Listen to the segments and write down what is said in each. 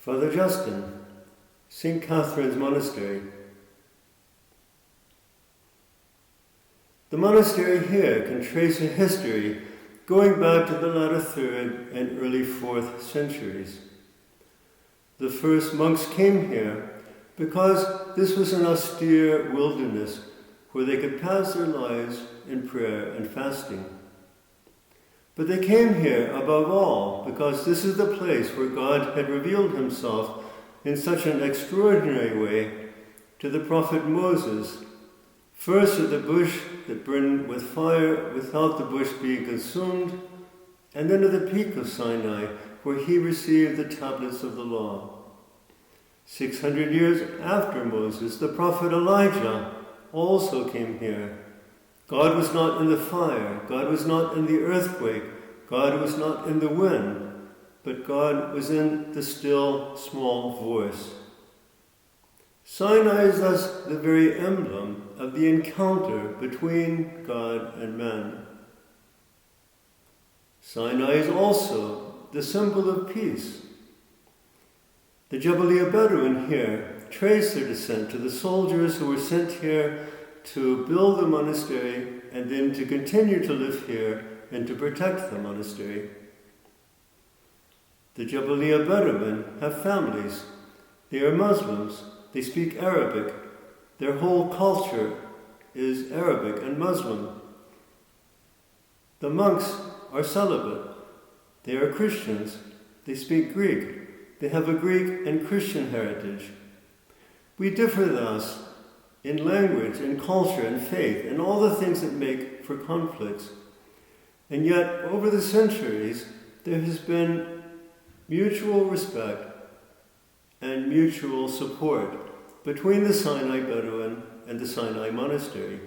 Father Justin, St. Catherine's Monastery. The monastery here can trace a history going back to the latter 3rd and early 4th centuries. The first monks came here because this was an austere wilderness where they could pass their lives in prayer and fasting. But they came here above all because this is the place where God had revealed himself in such an extraordinary way to the prophet Moses, first at the bush that burned with fire without the bush being consumed, and then at the peak of Sinai where he received the tablets of the law. 600 years after Moses, the prophet Elijah also came here. God was not in the fire, God was not in the earthquake, God was not in the wind, but God was in the still, small voice. Sinai is thus the very emblem of the encounter between God and man. Sinai is also the symbol of peace. The Jabalia Bedouin here trace their descent to the soldiers who were sent here to build the monastery and then to continue to live here and to protect the monastery. The Jabalia Bedouin have families. They are Muslims. They speak Arabic. Their whole culture is Arabic and Muslim. The monks are celibate. They are Christians. They speak Greek. They have a Greek and Christian heritage. We differ thus in language, in culture, and faith, and all the things that make for conflicts. And yet, over the centuries, there has been mutual respect and mutual support between the Sinai Bedouin and the Sinai Monastery.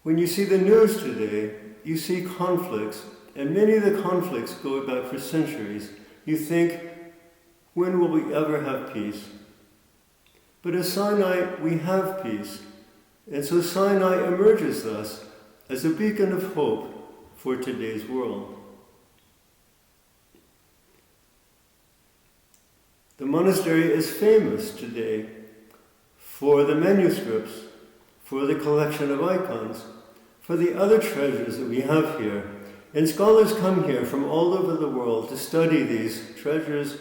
When you see the news today, you see conflicts, and many of the conflicts go back for centuries. You think, when will we ever have peace? But at Sinai, we have peace. And so Sinai emerges thus as a beacon of hope for today's world. The monastery is famous today for the manuscripts, for the collection of icons, for the other treasures that we have here. And scholars come here from all over the world to study these treasures.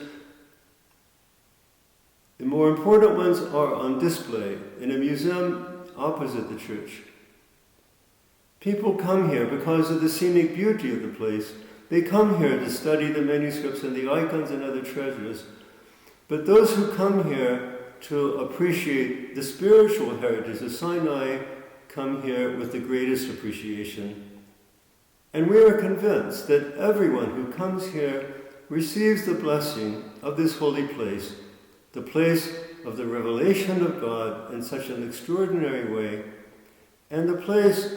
The more important ones are on display in a museum opposite the church. People come here because of the scenic beauty of the place. They come here to study the manuscripts and the icons and other treasures. But those who come here to appreciate the spiritual heritage of Sinai come here with the greatest appreciation. And we are convinced that everyone who comes here receives the blessing of this holy place, the place of the revelation of God in such an extraordinary way, and the place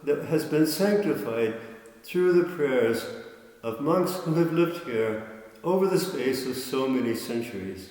that has been sanctified through the prayers of monks who have lived here over the space of so many centuries.